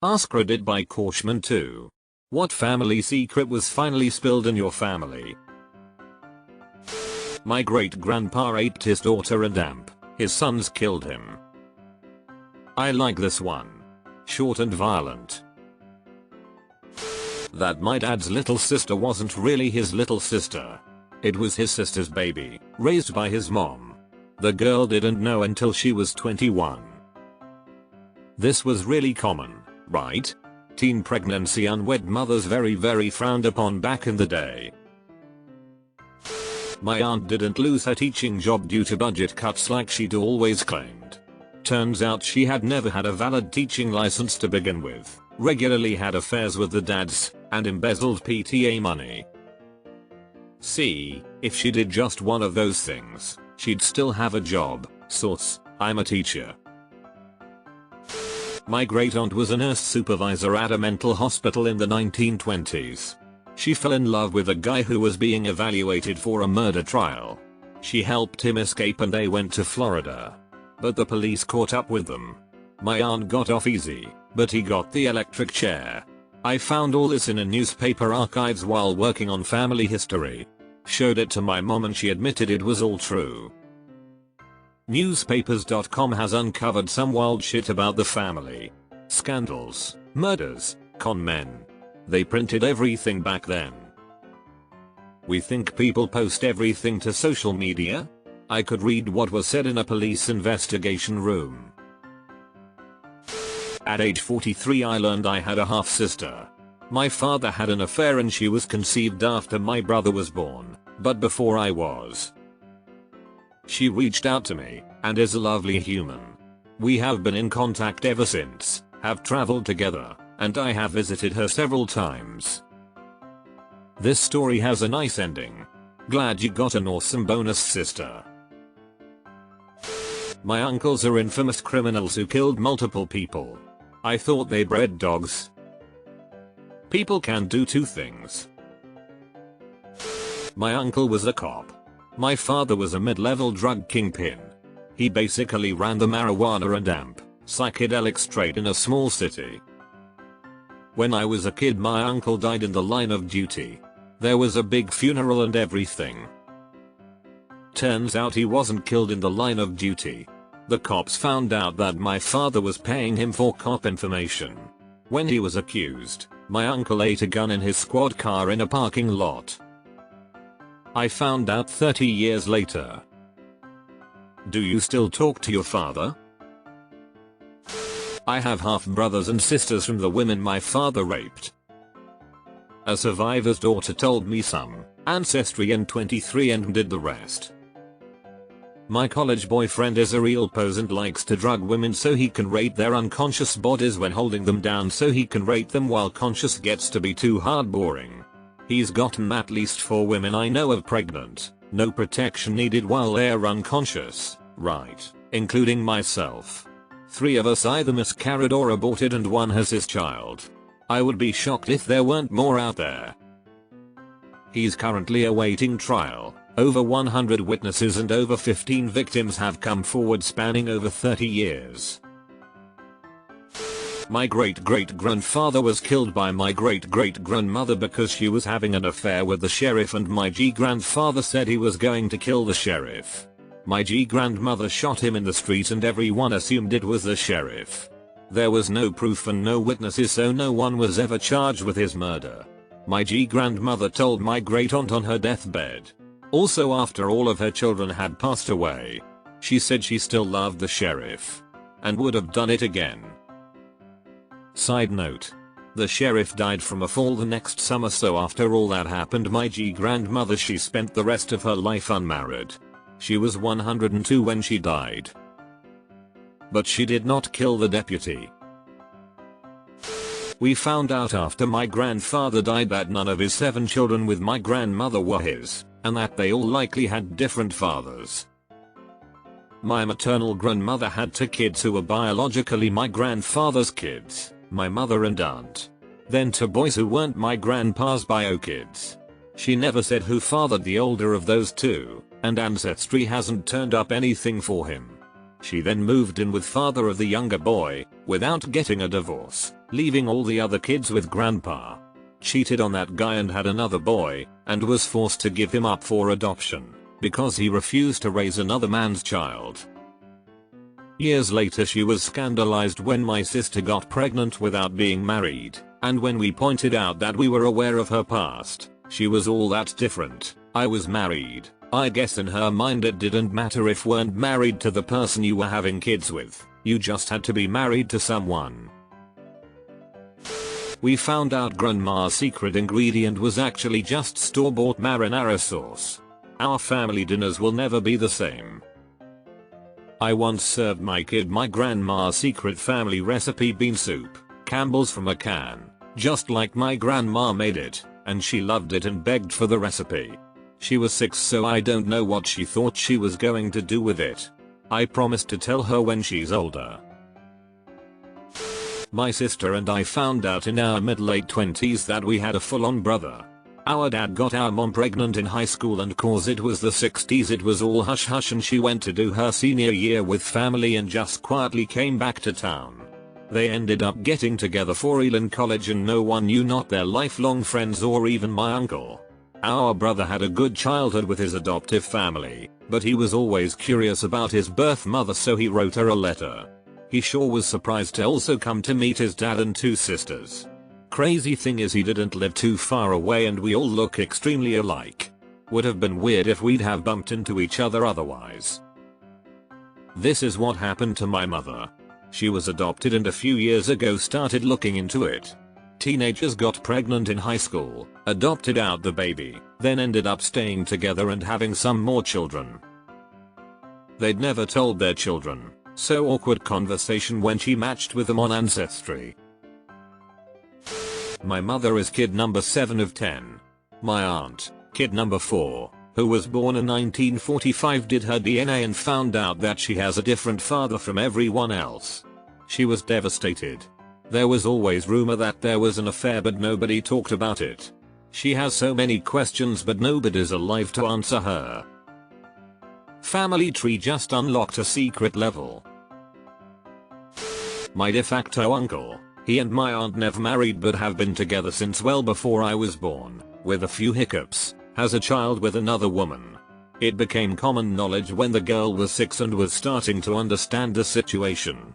AskReddit by Korshman 2. What family secret was finally spilled in your family? My great-grandpa ate his daughter and amp. His sons killed him. I like this one. Short and violent. That my dad's little sister wasn't really his little sister. It was his sister's baby, raised by his mom. The girl didn't know until she was 21. This was really common, right? Teen pregnancy unwed mothers very frowned upon back in the day. My aunt didn't lose her teaching job due to budget cuts like she'd always claimed. Turns out she had never had a valid teaching license to begin with, regularly had affairs with the dads, and embezzled PTA money. See, if she did just one of those things, she'd still have a job. Source: I'm a teacher. My great-aunt was a nurse supervisor at a mental hospital in the 1920s. She fell in love with a guy who was being evaluated for a murder trial. She helped him escape and they went to Florida. But the police caught up with them. My aunt got off easy, but he got the electric chair. I found all this in a newspaper archives while working on family history. Showed it to my mom and she admitted it was all true. Newspapers.com has uncovered some wild shit about the family. Scandals, murders, con men. They printed everything back then. We think people post everything to social media? I could read what was said in a police investigation room. At age 43 I learned I had a half-sister. My father had an affair and she was conceived after my brother was born, but before I was. She reached out to me, and is a lovely human. We have been in contact ever since, have traveled together, and I have visited her several times. This story has a nice ending. Glad you got an awesome bonus sister. My uncles are infamous criminals who killed multiple people. I thought they bred dogs. People can do two things. My uncle was a cop. My father was a mid-level drug kingpin. He basically ran the marijuana and amp, psychedelics trade in a small city. When I was a kid my uncle died in the line of duty. There was a big funeral and everything. Turns out he wasn't killed in the line of duty. The cops found out that my father was paying him for cop information. When he was accused, my uncle ate a gun in his squad car in a parking lot. I found out 30 years later. Do you still talk to your father? I have half-brothers and sisters from the women my father raped. A survivor's daughter told me some ancestry in 23 and did the rest. My college boyfriend is a real pose and likes to drug women so he can rate their unconscious bodies when holding them down so he can rate them while conscious gets to be too hard boring. He's gotten at least 4 women I know of pregnant, no protection needed while they're unconscious, right, including myself. 3 of us either miscarried or aborted and 1 has his child. I would be shocked if there weren't more out there. He's currently awaiting trial. Over 100 witnesses and over 15 victims have come forward spanning over 30 years. My great-great-grandfather was killed by my great-great-grandmother because she was having an affair with the sheriff and my G-grandfather said he was going to kill the sheriff. My G-grandmother shot him in the street and everyone assumed it was the sheriff. There was no proof and no witnesses so no one was ever charged with his murder. My G-grandmother told my great-aunt on her deathbed. Also after all of her children had passed away. She said she still loved the sheriff. And would have done it again. Side note. The sheriff died from a fall the next summer so after all that happened my G-grandmother she spent the rest of her life unmarried. She was 102 when she died. But she did not kill the deputy. We found out after my grandfather died that none of his 7 children with my grandmother were his, and that they all likely had different fathers. My maternal grandmother had 2 kids who were biologically my grandfather's kids, my mother and aunt. Then 2 boys who weren't my grandpa's bio kids. She never said who fathered the older of those 2, and ancestry hasn't turned up anything for him. She then moved in with father of the younger boy, without getting a divorce, leaving all the other kids with grandpa. Cheated on that guy and had another boy, and was forced to give him up for adoption, because he refused to raise another man's child. Years later she was scandalized when my sister got pregnant without being married, and when we pointed out that we were aware of her past, she was all that's different, I was married. I guess in her mind it didn't matter if weren't married to the person you were having kids with, you just had to be married to someone. We found out grandma's secret ingredient was actually just store-bought marinara sauce. Our family dinners will never be the same. I once served my kid my grandma's secret family recipe bean soup, Campbell's from a can, just like my grandma made it, and she loved it and begged for the recipe. She was 6, so I don't know what she thought she was going to do with it. I promised to tell her when she's older. My sister and I found out in our mid-late 20s that we had a full-on brother. Our dad got our mom pregnant in high school, and cause it was the 60s it was all hush hush, and she went to do her senior year with family and just quietly came back to town. They ended up getting together for Elon College and no one knew, not their lifelong friends or even my uncle. Our brother had a good childhood with his adoptive family, but he was always curious about his birth mother, so he wrote her a letter. He sure was surprised to also come to meet his dad and 2 sisters. Crazy thing is he didn't live too far away and we all look extremely alike. Would have been weird if we'd have bumped into each other otherwise. This is what happened to my mother. She was adopted and a few years ago started looking into it. Teenagers got pregnant in high school, adopted out the baby, then ended up staying together and having some more children. They'd never told their children, so awkward conversation when she matched with them on Ancestry. My mother is kid number 7 of 10. My aunt, kid number 4, who was born in 1945, did her DNA and found out that she has a different father from everyone else. She was devastated. There was always rumor that there was an affair, but nobody talked about it. She has so many questions, but nobody's alive to answer her. Family tree just unlocked a secret level. My de facto uncle, he and my aunt never married but have been together since well before I was born, with a few hiccups, has a child with another woman. It became common knowledge when the girl was 6 and was starting to understand the situation.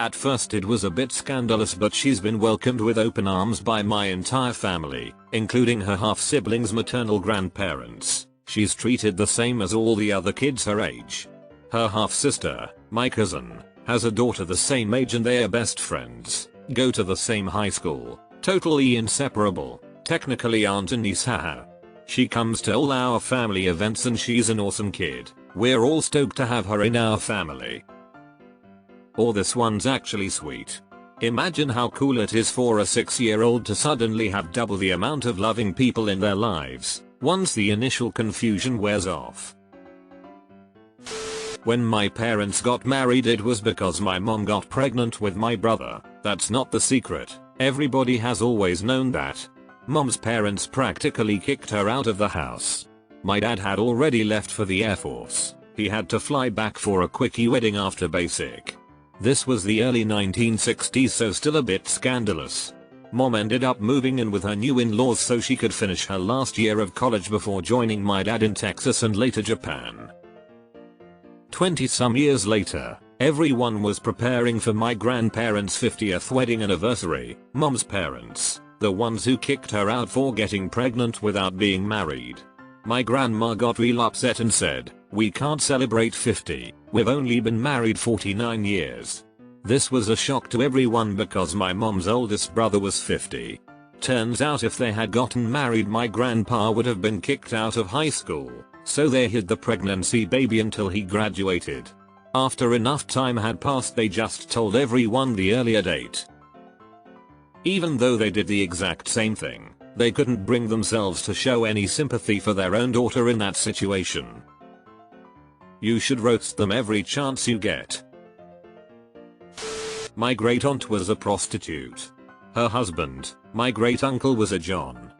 At first it was a bit scandalous, but she's been welcomed with open arms by my entire family, including her half-siblings' maternal grandparents. She's treated the same as all the other kids her age. Her half-sister, my cousin, has a daughter the same age and they are best friends, go to the same high school, totally inseparable, technically aunt and niece, haha. She comes to all our family events and she's an awesome kid. We're all stoked to have her in our family. Or this one's actually sweet. Imagine how cool it is for a 6-year-old to suddenly have double the amount of loving people in their lives, once the initial confusion wears off. When my parents got married, it was because my mom got pregnant with my brother. That's not the secret. Everybody has always known that. Mom's parents practically kicked her out of the house. My dad had already left for the Air Force. He had to fly back for a quickie wedding after basic. This was the early 1960s, so still a bit scandalous. Mom ended up moving in with her new in-laws so she could finish her last year of college before joining my dad in Texas and later Japan. 20-some years later, everyone was preparing for my grandparents' 50th wedding anniversary. Mom's parents, the ones who kicked her out for getting pregnant without being married. My grandma got real upset and said, "We can't celebrate 50, we've only been married 49 years. This was a shock to everyone because my mom's oldest brother was 50. Turns out if they had gotten married, my grandpa would have been kicked out of high school, so they hid the pregnancy baby until he graduated. After enough time had passed, they just told everyone the earlier date. Even though they did the exact same thing, they couldn't bring themselves to show any sympathy for their own daughter in that situation. You should roast them every chance you get." My great aunt was a prostitute. Her husband, my great uncle, was a John.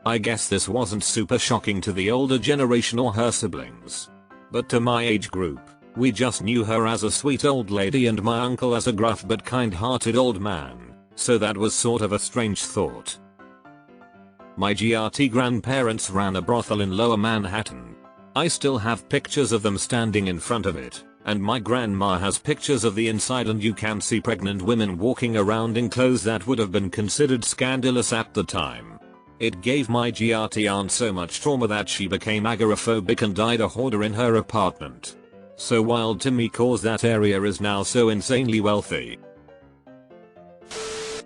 I guess this wasn't super shocking to the older generation or her siblings. But to my age group, We just knew her as a sweet old lady and my uncle as a gruff but kind-hearted old man, so that was sort of a strange thought. My GRT grandparents ran a brothel in Lower Manhattan. I still have pictures of them standing in front of it, and my grandma has pictures of the inside, and you can see pregnant women walking around in clothes that would have been considered scandalous at the time. It gave my GRT aunt so much trauma that she became agoraphobic and died a hoarder in her apartment. So wild to me cause that area is now so insanely wealthy.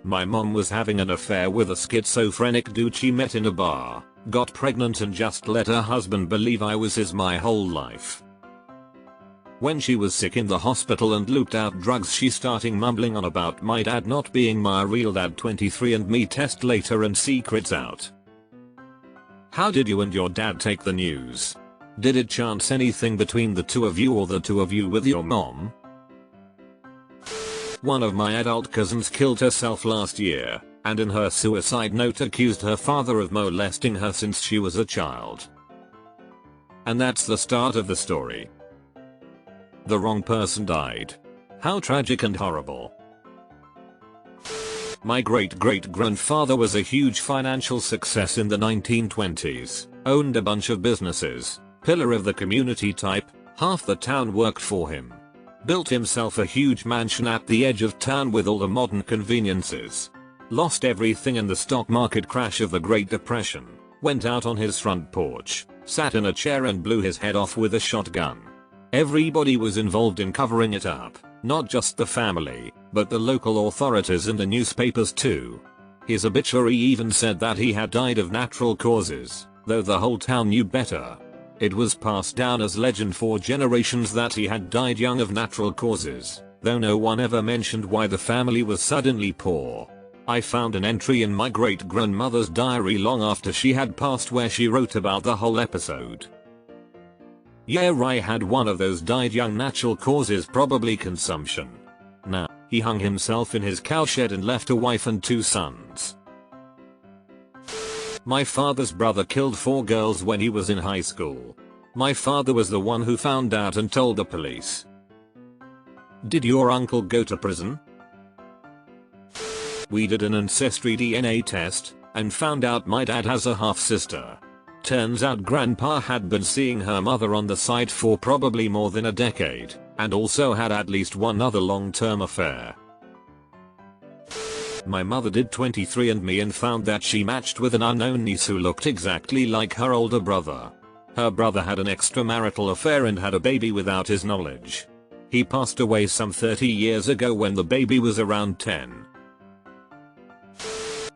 My mom was having an affair with a schizophrenic dude she met in a bar, got pregnant and just let her husband believe I was his my whole life. When she was sick in the hospital and looped out drugs, she started mumbling on about my dad not being my real dad. 23andMe test later and secrets out. How did you and your dad take the news? Did it chance anything between the two of you or the two of you with your mom? One of my adult cousins killed herself last year, and in her suicide note accused her father of molesting her since she was a child. And that's the start of the story. The wrong person died. How tragic and horrible. My great-great-grandfather was a huge financial success in the 1920s, owned a bunch of businesses, pillar of the community type, half the town worked for him. Built himself a huge mansion at the edge of town with all the modern conveniences. Lost everything in the stock market crash of the Great Depression, went out on his front porch, sat in a chair and blew his head off with a shotgun. Everybody was involved in covering it up, not just the family, but the local authorities and the newspapers too. His obituary even said that he had died of natural causes, though the whole town knew better. It was passed down as legend for generations that he had died young of natural causes, though no one ever mentioned why the family was suddenly poor. I found an entry in my great-grandmother's diary long after she had passed where she wrote about the whole episode. Yeah, I had one of those died young natural causes, probably consumption. Nah, he hung himself in his cowshed and left a wife and 2 sons. My father's brother killed 4 girls when he was in high school. My father was the one who found out and told the police. Did your uncle go to prison? We did an ancestry DNA test and found out my dad has a half-sister. Turns out grandpa had been seeing her mother on the side for probably more than a decade, and also had at least one other long-term affair. My mother did 23andMe and found that she matched with an unknown niece who looked exactly like her older brother. Her brother had an extramarital affair and had a baby without his knowledge. He passed away some 30 years ago when the baby was around 10.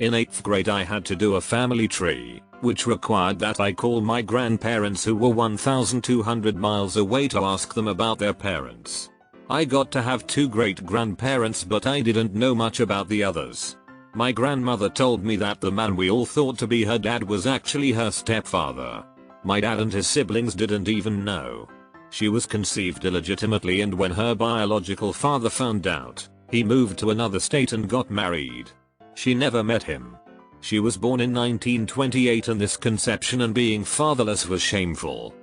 In 8th grade I had to do a family tree, which required that I call my grandparents who were 1,200 miles away to ask them about their parents. I got to have 2 great-grandparents, but I didn't know much about the others. My grandmother told me that the man we all thought to be her dad was actually her stepfather. My dad and his siblings didn't even know. She was conceived illegitimately, and when her biological father found out, he moved to another state and got married. She never met him. She was born in 1928 and this conception and being fatherless was shameful.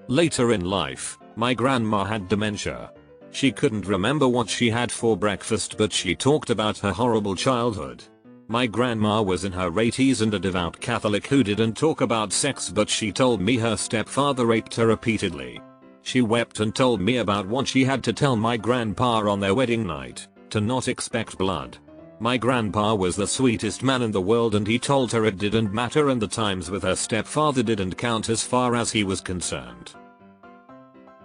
Later in life, my grandma had dementia. She couldn't remember what she had for breakfast, but she talked about her horrible childhood. My grandma was in her 80s and a devout Catholic who didn't talk about sex, but she told me her stepfather raped her repeatedly. She wept and told me about what she had to tell my grandpa on their wedding night, to not expect blood. My grandpa was the sweetest man in the world and he told her it didn't matter and the times with her stepfather didn't count as far as he was concerned.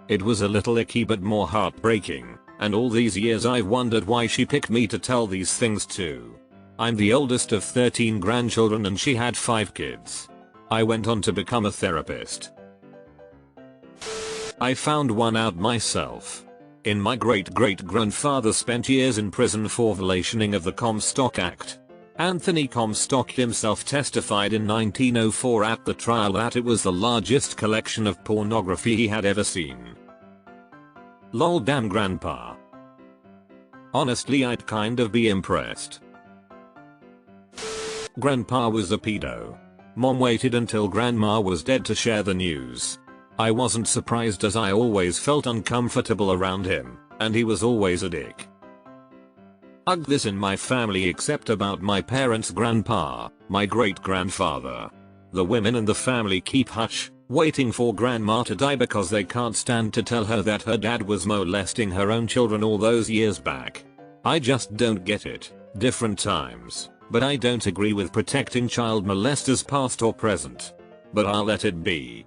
It was a little icky but more heartbreaking, and all these years I've wondered why she picked me to tell these things to. I'm the oldest of 13 grandchildren and she had 5 kids. I went on to become a therapist. I found one out myself. My great-great-grandfather spent years in prison for violating of the Comstock Act. Anthony Comstock himself testified in 1904 at the trial that it was the largest collection of pornography he had ever seen. Lol, damn grandpa. Honestly, I'd kind of be impressed. Grandpa was a pedo. Mom waited until grandma was dead to share the news. I wasn't surprised as I always felt uncomfortable around him, and he was always a dick. Ugh, this in my family except about my parents' grandpa, my great-grandfather. The women in the family keep hush, waiting for grandma to die because they can't stand to tell her that her dad was molesting her own children all those years back. I just don't get it. Different times, but I don't agree with protecting child molesters past or present. But I'll let it be.